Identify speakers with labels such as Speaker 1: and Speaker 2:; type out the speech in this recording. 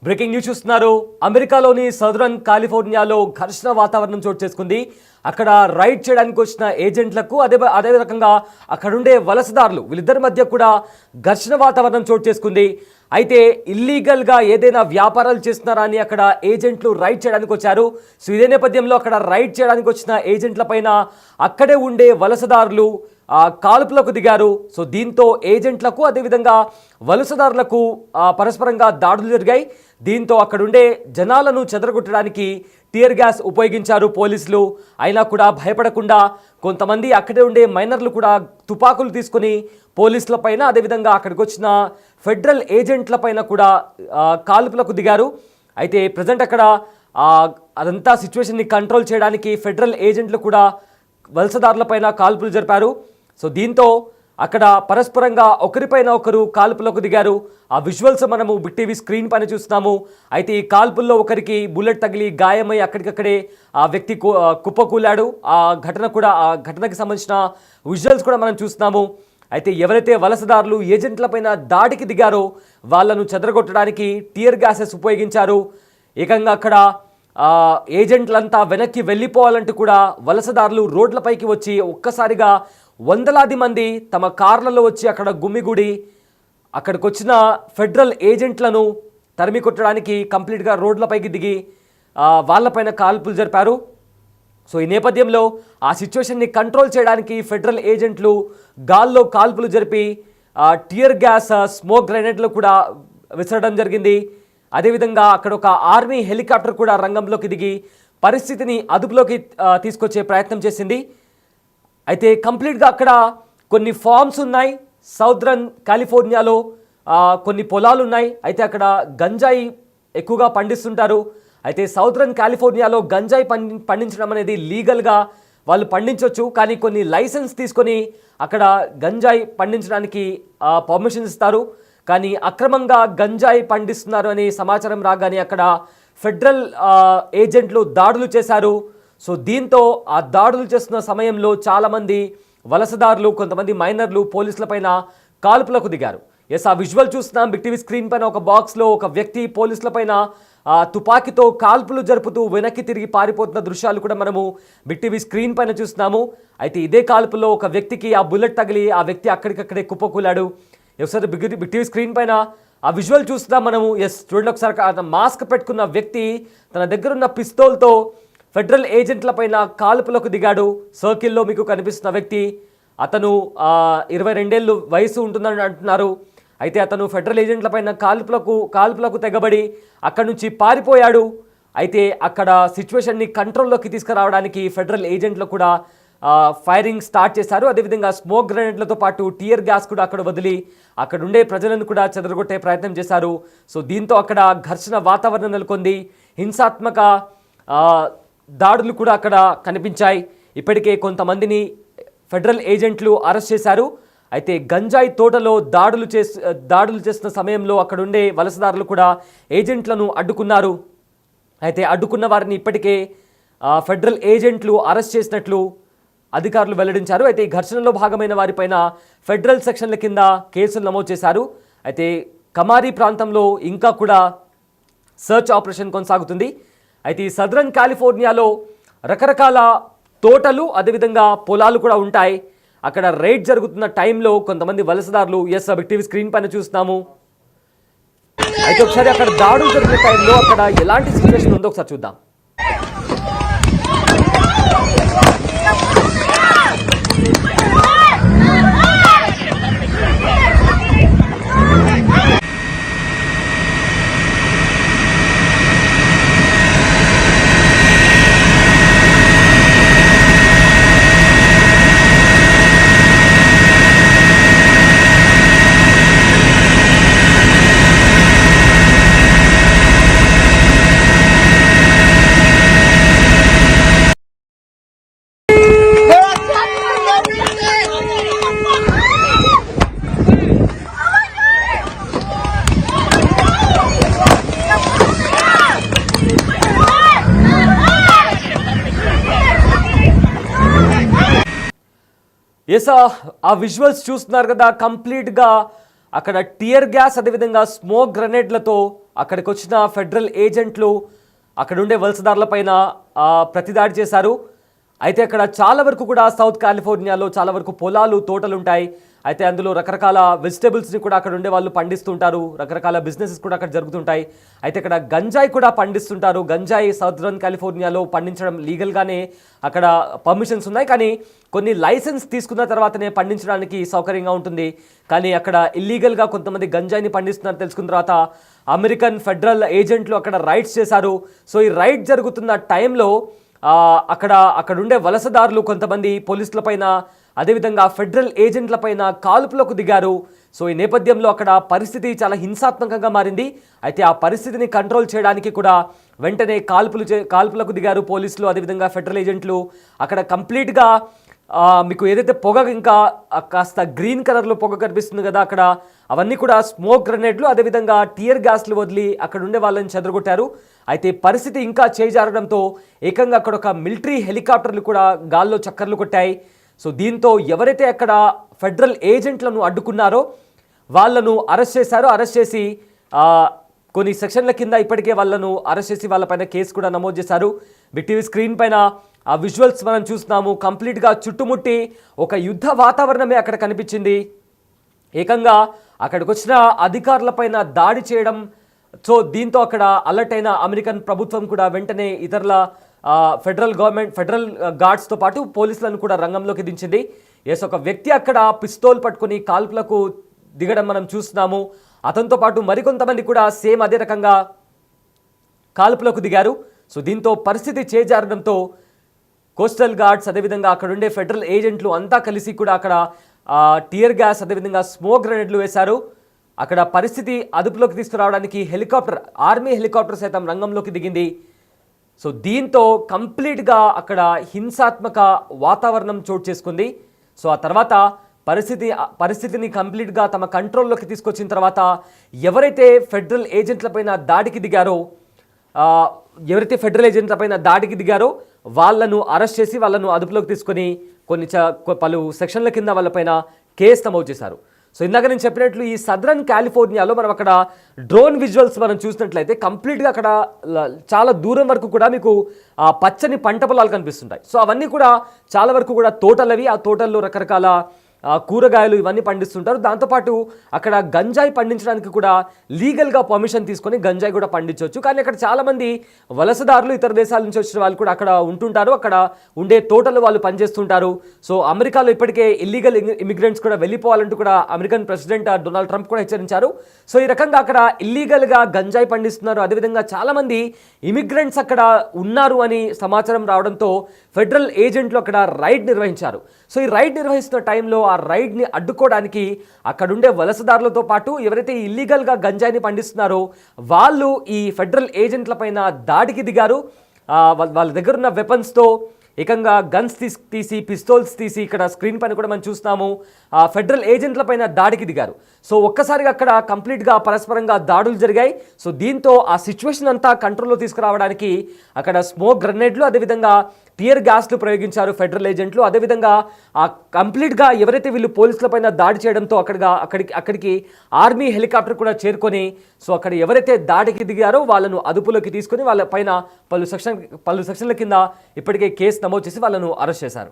Speaker 1: Breaking news చూస్తున్నారు. అమెరికాలోని southern కాలిఫోర్నియాలో ఘర్షణ వాతావరణం చోటు చేసుకుంది. అక్కడ రైడ్ చేయడానికి వచ్చిన ఏజెంట్లకు అదే రకంగా అక్కడుండే వలసదారులు వీళ్ళిద్దరి మధ్య కూడా ఘర్షణ వాతావరణం చోటు చేసుకుంది. అయితే ఇల్లీగల్గా ఏదైనా వ్యాపారాలు చేస్తున్నారా అని అక్కడ ఏజెంట్లు రైడ్ చేయడానికి వచ్చారు. సో ఇదే నేపథ్యంలో అక్కడ రైడ్ చేయడానికి వచ్చిన ఏజెంట్ల పైన అక్కడే ఉండే వలసదారులు కాల్పులకు దిగారు. సో దీంతో ఏజెంట్లకు అదేవిధంగా వలసదారులకు పరస్పరంగా దాడులు జరిగాయి. దీంతో అక్కడుండే జనాలను చెదరగొట్టడానికి టియర్ గ్యాస్ ఉపయోగించారు పోలీసులు. అయినా కూడా భయపడకుండా కొంతమంది అక్కడే ఉండే మైనర్లు కూడా తుపాకులు తీసుకొని పోలీసుల పైన అదేవిధంగా అక్కడికి వచ్చిన ఫెడరల్ ఏజెంట్ల పైన కూడా కాల్పులకు దిగారు. అయితే ప్రజెంట్ అక్కడ అదంతా సిచ్యువేషన్ని కంట్రోల్ చేయడానికి ఫెడరల్ ఏజెంట్లు కూడా వలసదారుల పైన కాల్పులు జరిపారు. సో దీంతో అక్కడ పరస్పరంగా ఒకరిపైన ఒకరు కాల్పులకు దిగారు. ఆ విజువల్స్ మనము బిగ్ టీవీ స్క్రీన్ పైన చూస్తున్నాము. అయితే ఈ కాల్పుల్లో ఒకరికి బుల్లెట్ తగిలి గాయమై అక్కడికక్కడే ఆ వ్యక్తి కుప్పకూలాడు. ఆ ఘటనకి సంబంధించిన విజువల్స్ కూడా మనం చూస్తున్నాము. అయితే ఎవరైతే వలసదారులు ఏజెంట్లపైన దాడికి దిగారో వాళ్ళను చెదరగొట్టడానికి టియర్ గ్యాసెస్ ఉపయోగించారు. ఏకంగా అక్కడ ఏజెంట్లంతా వెనక్కి వెళ్ళిపోవాలంటూ కూడా వలసదారులు రోడ్లపైకి వచ్చి ఒక్కసారిగా వందలాది మంది తమ కార్లలో వచ్చి అక్కడ గుమిగూడి అక్కడికి వచ్చిన ఫెడరల్ ఏజెంట్లను తరిమి కొట్టడానికి కంప్లీట్గా రోడ్లపైకి దిగి వాళ్ళపైన కాల్పులు జరిపారు. సో ఈ నేపథ్యంలో ఆ సిచ్యువేషన్ని కంట్రోల్ చేయడానికి ఫెడరల్ ఏజెంట్లు గాల్లో కాల్పులు జరిపి టియర్ గ్యాస్, స్మోక్ గ్రెనేడ్లు కూడా విసరడం జరిగింది. అదేవిధంగా అక్కడ ఒక ఆర్మీ హెలికాప్టర్ కూడా రంగంలోకి దిగి పరిస్థితిని అదుపులోకి తీసుకొచ్చే ప్రయత్నం చేసింది. అయితే కంప్లీట్గా అక్కడ కొన్ని ఫార్మ్స్ ఉన్నాయి. సౌదరన్ కాలిఫోర్నియాలో కొన్ని పొలాలు ఉన్నాయి. అయితే అక్కడ గంజాయి ఎక్కువగా పండిస్తుంటారు. అయితే సౌదరన్ కాలిఫోర్నియాలో గంజాయి పండించడం అనేది లీగల్గా వాళ్ళు పండించవచ్చు. కానీ కొన్ని లైసెన్స్ తీసుకొని అక్కడ గంజాయి పండించడానికి పర్మిషన్ ఇస్తారు. కానీ అక్రమంగా గంజాయి పండిస్తున్నారు అనే సమాచారం రాగానే అక్కడ ఫెడరల్ ఏజెంట్లు దాడులు చేశారు. సో దీంతో ఆ దాడులు చేస్తున్న సమయంలో చాలామంది వలసదారులు, కొంతమంది మైనర్లు పోలీసులపైన కాల్పులకు దిగారు. ఎస్, ఆ విజువల్ చూస్తున్నాం బిగ్ టీవీ స్క్రీన్ పైన. ఒక బాక్స్లో ఒక వ్యక్తి పోలీసులపైన తుపాకీతో కాల్పులు జరుపుతూ వెనక్కి తిరిగి పారిపోతున్న దృశ్యాలు కూడా మనము బిగ్ టీవీ స్క్రీన్ పైన చూస్తున్నాము. అయితే ఇదే కాల్పుల్లో ఒక వ్యక్తికి ఆ బుల్లెట్ తగిలి ఆ వ్యక్తి అక్కడికక్కడే కుప్పకూలాడు. ఒకసారి బిగ్ టీవీ స్క్రీన్ పైన ఆ విజువల్ చూస్తున్నాం మనము. ఎస్, చూడండి ఒకసారి. మాస్క్ పెట్టుకున్న వ్యక్తి తన దగ్గర ఉన్న పిస్తోల్తో ఫెడరల్ ఏజెంట్ల పైన కాల్పులకు దిగాడు. సర్కిల్లో మీకు కనిపిస్తున్న వ్యక్తి, అతను 22 ఏళ్ళు వయసు ఉంటుందని అంటున్నారు. అయితే అతను ఫెడరల్ ఏజెంట్ల పైన కాల్పులకు తెగబడి అక్కడి నుంచి పారిపోయాడు. అయితే అక్కడ సిచ్యువేషన్ని కంట్రోల్లోకి తీసుకురావడానికి ఫెడరల్ ఏజెంట్లు కూడా ఫైరింగ్ స్టార్ట్ చేశారు. అదేవిధంగా స్మోక్ గ్రెనేడ్లతో పాటు టియర్ గ్యాస్ కూడా అక్కడ వదిలి అక్కడ ఉండే ప్రజలను కూడా చెదరగొట్టే ప్రయత్నం చేశారు. సో దీంతో అక్కడ ఘర్షణ వాతావరణం నెలకొంది. హింసాత్మక దాడులు కూడా అక్కడ కనిపించాయి. ఇప్పటికే కొంతమందిని ఫెడరల్ ఏజెంట్లు అరెస్ట్ చేశారు. అయితే గంజాయి తోటలో దాడులు చేస్తున్న సమయంలో అక్కడుండే వలసదారులు కూడా ఏజెంట్లను అడ్డుకున్నారు. అయితే అడ్డుకున్న వారిని ఇప్పటికే ఫెడరల్ ఏజెంట్లు అరెస్ట్ చేసినట్లు అధికారులు వెల్లడించారు. అయితే ఈ ఘర్షణలో భాగమైన వారిపైన ఫెడరల్ సెక్షన్ల కింద కేసులు నమోదు చేశారు. అయితే కమారీ ప్రాంతంలో ఇంకా కూడా సర్చ్ ఆపరేషన్ కొనసాగుతుంది. అయితే ఈ సదరన్ కాలిఫోర్నియాలో రకరకాల తోటలు అదేవిధంగా పొలాలు కూడా ఉంటాయి. అక్కడ రైడ్ జరుగుతున్న టైంలో కొంతమంది వలసదారులు, ఎస్, బిగ్ టీవీ స్క్రీన్ పైన చూస్తున్నాము. అయితే ఒకసారి అక్కడ దాడులు జరిగిన టైంలో అక్కడ ఎలాంటి సిచ్యువేషన్ ఉందో ఒకసారి చూద్దాం. ఎస్, ఆ విజువల్స్ చూస్తున్నారు కదా. కంప్లీట్గా అక్కడ టియర్ గ్యాస్ అదేవిధంగా స్మోక్ గ్రెనేడ్లతో అక్కడికి వచ్చిన ఫెడరల్ ఏజెంట్లు అక్కడ ఉండే వలసదారులపైన ప్రతిదాడి చేశారు. అయితే అక్కడ చాలా వరకు కూడా సౌత్ కాలిఫోర్నియాలో చాలా వరకు పొలాలు తోటలు ఉంటాయి. అయితే అందులో రకరకాల వెజిటేబుల్స్ని కూడా అక్కడ ఉండే వాళ్ళు పండిస్తుంటారు. రకరకాల బిజినెసెస్ కూడా అక్కడ జరుగుతుంటాయి. అయితే అక్కడ గంజాయి కూడా పండిస్తుంటారు. గంజాయి సదరన్ కాలిఫోర్నియాలో పండించడం లీగల్గానే అక్కడ పర్మిషన్స్ ఉన్నాయి. కానీ కొన్ని లైసెన్స్ తీసుకున్న తర్వాతనే పండించడానికి సౌకర్యంగా ఉంటుంది. కానీ అక్కడ ఇల్లీగల్గా కొంతమంది గంజాయిని పండిస్తున్నారని తెలుసుకున్న తర్వాత అమెరికన్ ఫెడరల్ ఏజెంట్లు అక్కడ రైడ్స్ చేశారు. సో ఈ రైడ్ జరుగుతున్న టైంలో అక్కడ ఉండే వలసదారులు కొంతమంది పోలీసులపైన అదేవిధంగా ఫెడరల్ ఏజెంట్లపైన కాల్పులకు దిగారు. సో ఈ నేపథ్యంలో అక్కడ పరిస్థితి చాలా హింసాత్మకంగా మారింది. అయితే ఆ పరిస్థితిని కంట్రోల్ చేయడానికి కూడా వెంటనే కాల్పులకు దిగారు పోలీసులు అదేవిధంగా ఫెడరల్ ఏజెంట్లు. అక్కడ కంప్లీట్గా మీకు ఏదైతే పొగ ఇంకా కాస్త గ్రీన్ కలర్లో పొగ కనిపిస్తుంది కదా, అక్కడ అవన్నీ కూడా స్మోక్ గ్రెనేడ్లు అదేవిధంగా టియర్ గ్యాస్లు వదిలి అక్కడ ఉండే వాళ్ళని చెదరగొట్టారు. అయితే పరిస్థితి ఇంకా చేజారడంతో ఏకంగా అక్కడ ఒక మిలిటరీ హెలికాప్టర్లు కూడా గాల్లో చక్కర్లు కొట్టాయి. సో దీంతో ఎవరైతే అక్కడ ఫెడరల్ ఏజెంట్లను అడ్డుకున్నారో వాళ్ళను అరెస్ట్ చేశారు. అరెస్ట్ చేసి కొన్ని సెక్షన్ల కింద ఇప్పటికే వాళ్ళను అరెస్ట్ చేసి వాళ్ళపైన కేసు కూడా నమోదు చేశారు. బిగ్ టీవీ స్క్రీన్ పైన ఆ విజువల్స్ మనం చూస్తున్నాము. కంప్లీట్గా చుట్టుముట్టి ఒక యుద్ధ వాతావరణమే అక్కడ కనిపించింది. ఏకంగా అక్కడికి వచ్చిన అధికారులపైన దాడి చేయడం. సో దీంతో అక్కడ అలర్ట్ అయిన అమెరికన్ ప్రభుత్వం కూడా వెంటనే ఇతరుల ఫెడరల్ గార్డ్స్తో పాటు పోలీసులను కూడా రంగంలోకి దించింది. ఒక వ్యక్తి అక్కడ పిస్తోల్ పట్టుకుని కాల్పులకు దిగడం మనం చూస్తున్నాము. అతనితో పాటు మరికొంతమంది కూడా సేమ్ అదే రకంగా కాల్పులకు దిగారు. సో దీంతో పరిస్థితి చేజారడంతో కోస్టల్ గార్డ్స్ అదేవిధంగా అక్కడ ఉండే ఫెడరల్ ఏజెంట్లు అంతా కలిసి కూడా అక్కడ టియర్ గ్యాస్ అదేవిధంగా స్మోక్ గ్రెనేడ్లు వేశారు. అక్కడ పరిస్థితి అదుపులోకి తీసుకురావడానికి ఆర్మీ హెలికాప్టర్ సైతం రంగంలోకి దిగింది. సో దీంతో కంప్లీట్గా అక్కడ హింసాత్మక వాతావరణం చోటు చేసుకుంది. సో ఆ తర్వాత పరిస్థితిని కంప్లీట్గా తమ కంట్రోల్లోకి తీసుకొచ్చిన తర్వాత ఎవరైతే ఫెడరల్ ఏజెంట్లపైన దాడికి దిగారో వాళ్ళను అరెస్ట్ చేసి వాళ్ళను అదుపులోకి తీసుకొని పలు సెక్షన్ల కింద వాళ్ళపైన కేసు నమోదు చేశారు. సో ఇందాక నేను చెప్పినట్లు ఈ సదరన్ కాలిఫోర్నియాలో మనం అక్కడ డ్రోన్ విజువల్స్ మనం చూసినట్లయితే కంప్లీట్గా అక్కడ చాలా దూరం వరకు కూడా మీకు పచ్చని పంట పొలాలు కనిపిస్తుంటాయి. సో అవన్నీ కూడా చాలా వరకు కూడా తోటలవి. ఆ తోటల్లో రకరకాల కూరగాయలు ఇవన్నీ పండిస్తుంటారు. దాంతోపాటు అక్కడ గంజాయి పండించడానికి కూడా లీగల్గా పర్మిషన్ తీసుకొని గంజాయి కూడా పండించవచ్చు. కానీ అక్కడ చాలామంది వలసదారులు ఇతర దేశాల నుంచి వచ్చిన వాళ్ళు కూడా అక్కడ ఉంటుంటారు. అక్కడ ఉండే తోటలు వాళ్ళు పనిచేస్తుంటారు. సో అమెరికాలో ఇప్పటికే ఇల్లీగల్ ఇమిగ్రెంట్స్ కూడా వెళ్ళిపోవాలంటూ కూడా అమెరికన్ ప్రెసిడెంట్ డొనాల్డ్ ట్రంప్ కూడా హెచ్చరించారు. సో ఈ రకంగా అక్కడ ఇల్లీగల్గా గంజాయి పండిస్తున్నారు. అదేవిధంగా చాలామంది ఇమిగ్రెంట్స్ అక్కడ ఉన్నారు అని సమాచారం రావడంతో ఫెడరల్ ఏజెంట్లు అక్కడ రైడ్ నిర్వహించారు. సో ఈ రైడ్ నిర్వహిస్తున్న టైంలో ఆ రైడ్ని అడ్డుకోవడానికి అక్కడుండే వలసదారులతో పాటు ఎవరైతే ఇల్లీగల్గా గంజాయిని పండిస్తున్నారో వాళ్ళు ఈ ఫెడరల్ ఏజెంట్లపైన దాడికి దిగారు. వాళ్ళ దగ్గర ఉన్న వెపన్స్తో ఏకంగా గన్స్ తీసి పిస్తోల్స్ తీసి ఇక్కడ స్క్రీన్ పైన కూడా మనం చూస్తున్నాము ఫెడరల్ ఏజెంట్లపైన దాడికి దిగారు. సో ఒక్కసారిగా అక్కడ కంప్లీట్గా పరస్పరంగా దాడులు జరిగాయి. సో దీంతో ఆ సిచ్యువేషన్ అంతా కంట్రోల్లో తీసుకురావడానికి అక్కడ స్మోక్ గ్రెనేడ్లు అదేవిధంగా టియర్ గ్యాస్లు ప్రయోగించారు ఫెడరల్ ఏజెంట్లు. అదేవిధంగా కంప్లీట్గా ఎవరైతే వీళ్ళు పోలీసులపైన దాడి చేయడంతో అక్కడికి ఆర్మీ హెలికాప్టర్ కూడా చేరుకొని సో అక్కడ ఎవరైతే దాడికి దిగారో వాళ్ళను అదుపులోకి తీసుకొని వాళ్ళ పైన పలు సెక్షన్ల కింద ఇప్పటికే కేసు నమోదు చేసి వాళ్ళను అరెస్ట్ చేశారు.